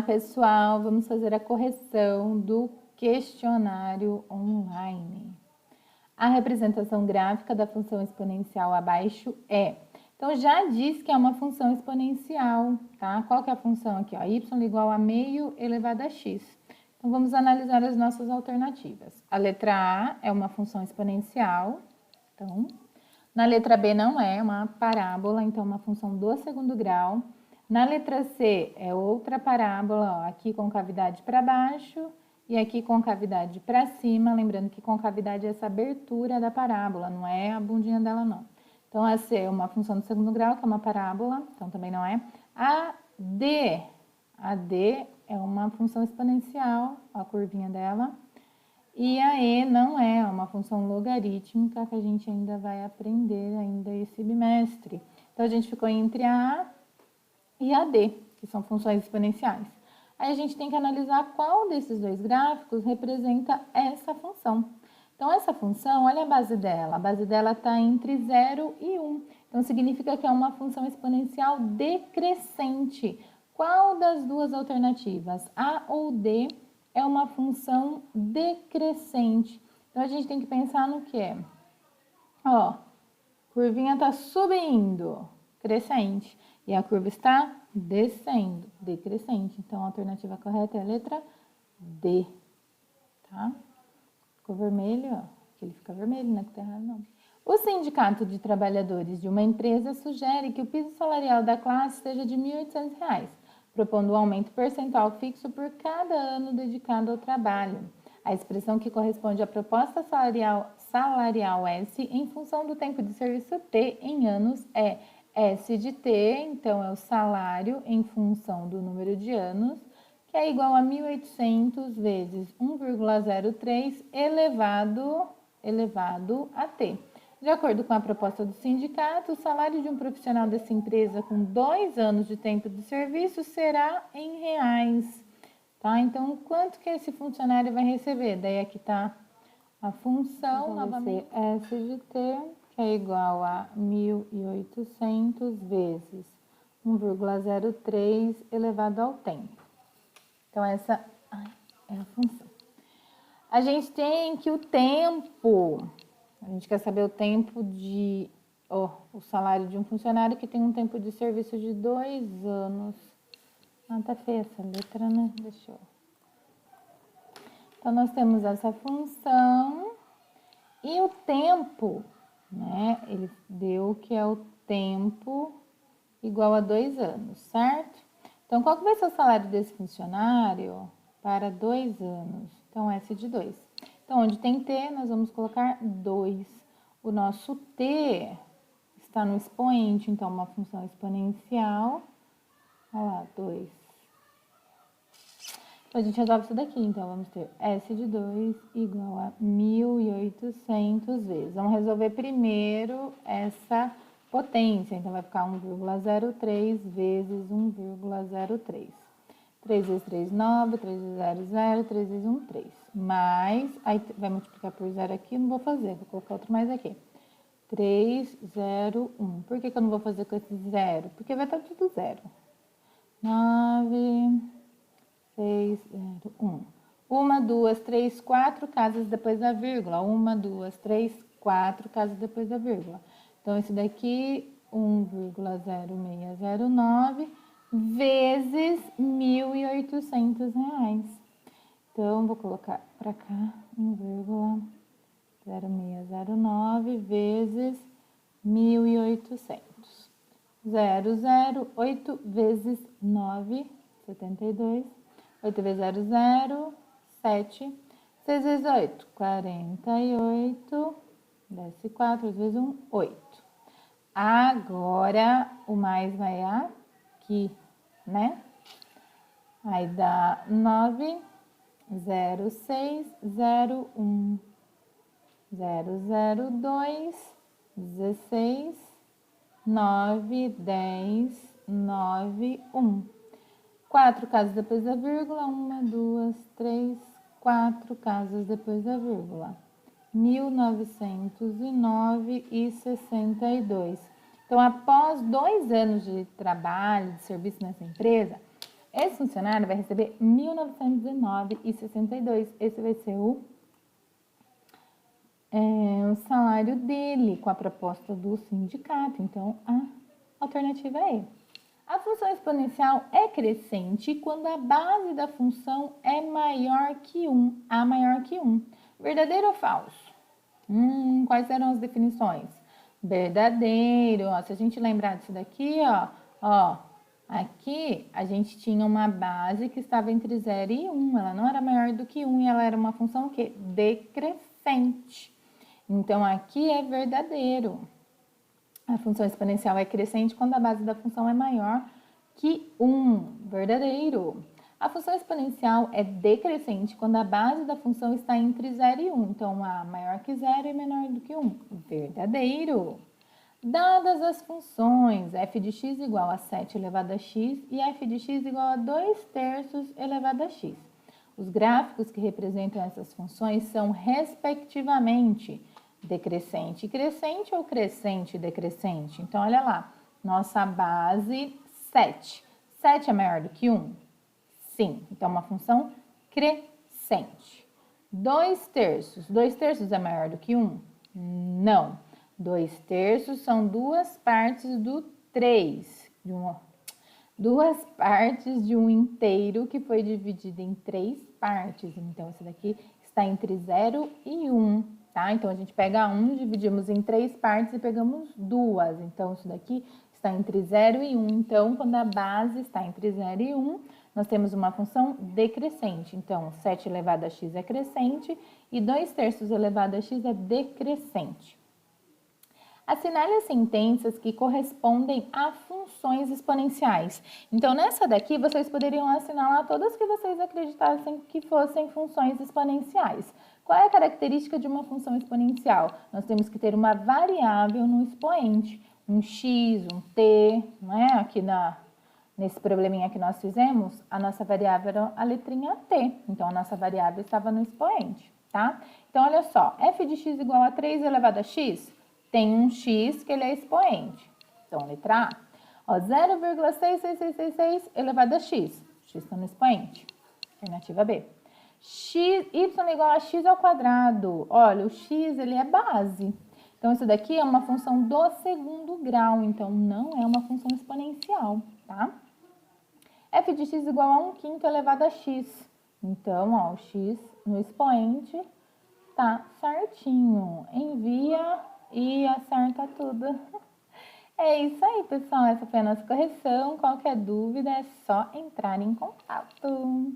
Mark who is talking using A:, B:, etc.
A: pessoal, vamos fazer a correção do questionário online. A representação gráfica da função exponencial abaixo é... Então, já diz que é uma função exponencial, tá? Qual que é a função aqui? Ó? Y igual a meio elevado a x. Então, vamos analisar as nossas alternativas. A letra A é uma função exponencial, então... Na letra B não é uma parábola, então uma função do segundo grau. Na letra C é outra parábola, ó, aqui com cavidade para baixo e aqui com cavidade para cima. Lembrando que concavidade é essa abertura da parábola, não é a bundinha dela não. Então a C é uma função do segundo grau, que é uma parábola, então também não é. A D é uma função exponencial, ó, a curvinha dela. E a E não é uma função logarítmica que a gente ainda vai aprender ainda esse bimestre. Então, a gente ficou entre a A e a D, que são funções exponenciais. Aí, a gente tem que analisar qual desses dois gráficos representa essa função. Então, essa função, olha a base dela está entre 0 e 1. Então, significa que é uma função exponencial decrescente. Qual das duas alternativas, A ou D, é uma função decrescente? Então, a gente tem que pensar no que? Ó, curvinha está subindo, crescente, e a curva está descendo, decrescente. Então, a alternativa correta é a letra D, tá? Ficou vermelho, ó. Aqui ele fica vermelho, né? Que tá errado, não. O Sindicato de Trabalhadores de uma empresa sugere que o piso salarial da classe seja de R$ 1.800, propondo um aumento percentual fixo por cada ano dedicado ao trabalho. A expressão que corresponde à proposta salarial S em função do tempo de serviço T em anos é S de T, então é o salário em função do número de anos, que é igual a 1.800 vezes 1,03 elevado a T. De acordo com a proposta do sindicato, o salário de um profissional dessa empresa com 2 anos de tempo de serviço será em reais, tá? Então, quanto que esse funcionário vai receber? Daí aqui tá a função, então, novamente, S de T, que é igual a 1.800 vezes 1,03 elevado ao tempo. Então, essa é a função. A gente tem que o tempo... A gente quer saber o tempo de... o salário de um funcionário que tem um tempo de serviço de 2 anos. Ah, tá feia essa letra, né? Deixa eu... Então, nós temos essa função. E o tempo, né? Ele deu que é o tempo igual a 2 anos, certo? Então, qual que vai ser o salário desse funcionário para 2 anos? Então, S de 2. Então, onde tem T, nós vamos colocar 2. O nosso T está no expoente, então, uma função exponencial. Olha lá, 2. Então, a gente resolve isso daqui. Então, vamos ter S de 2 igual a 1.800 vezes. Vamos resolver primeiro essa potência. Então, vai ficar 1,03 vezes 1,03. 3 vezes 3, 9, 3 vezes 0, 0, 3 vezes 1, 3. Mais, aí vai multiplicar por 0 aqui, não vou fazer, vou colocar outro mais aqui. 3, 0, 1. Por que eu não vou fazer com esse 0? Porque vai estar tudo 0. 9, 6, 0, 1. 1, 2, 3, 4 casas depois da vírgula. 1, 2, 3, 4 casas depois da vírgula. Então, esse daqui, 1,0609 vezes R$ 1.800. Então, vou colocar para cá 1,0609 vezes 1.800. 008 vezes 9, 72. 8 vezes 0, 0, 7. 6 vezes 8, 48. Desce 4 vezes 1, 8. Agora, o mais vai aqui, né? Aí dá 9, 0, 6, 0, 1, 0, 0, 2, 16, 9, 10, 9, 1. 4 casas depois da vírgula, 1, 2, 3, 4 casas depois da vírgula. 1909,62. Então, após 2 anos de trabalho, de serviço nessa empresa, Esse funcionário vai receber R$ 1.919,62. Esse vai ser o salário dele, com a proposta do sindicato. Então, a alternativa é E. A função exponencial é crescente quando a base da função é maior que 1, A maior que 1. Verdadeiro ou falso? Quais eram as definições? Verdadeiro, ó, se a gente lembrar disso daqui, ó, aqui a gente tinha uma base que estava entre 0 e 1, ela não era maior do que 1 e ela era uma função o quê? Decrescente. Então, aqui é verdadeiro. A função exponencial é crescente quando a base da função é maior que 1, verdadeiro. A função exponencial é decrescente quando a base da função está entre 0 e 1. Então, A maior que 0 e menor do que 1, verdadeiro. Dadas as funções f de x igual a 7 elevado a x e f de x igual a 2/3 elevado a x. Os gráficos que representam essas funções são, respectivamente, decrescente e crescente ou crescente e decrescente? Então, olha lá, nossa base 7. 7 é maior do que 1? Sim, então uma função crescente. 2/3. 2/3 é maior do que 1? Não. 2/3 são duas partes do 3. Duas partes de um inteiro que foi dividido em 3 partes. Então, esse daqui está entre 0 e 1, tá? Então, a gente pega 1, dividimos em 3 partes e pegamos 2. Então, isso daqui está entre 0 e 1. Então, quando a base está entre 0 e 1, nós temos uma função decrescente. Então, 7 elevado a x é crescente e 2/3 elevado a x é decrescente. Assinale as sentenças que correspondem a funções exponenciais. Então, nessa daqui, vocês poderiam assinalar todas que vocês acreditassem que fossem funções exponenciais. Qual é a característica de uma função exponencial? Nós temos que ter uma variável no expoente, um x, um t, não é? Aqui nesse probleminha que nós fizemos, a nossa variável era a letrinha t. Então, a nossa variável estava no expoente, tá? Então, olha só, f de x igual a 3 elevado a x, tem um x que ele é expoente. Então, letra A. 0,66666 elevado a x. X está no expoente. Alternativa B. Y igual a x ao quadrado. Olha, o x ele é base. Então, isso daqui é uma função do segundo grau. Então, não é uma função exponencial, tá? F de x igual a 1/5 elevado a x. Então, ó, o x no expoente tá certinho. Envia e acerta tudo. É isso aí, pessoal. Essa foi a nossa correção. Qualquer dúvida é só entrar em contato.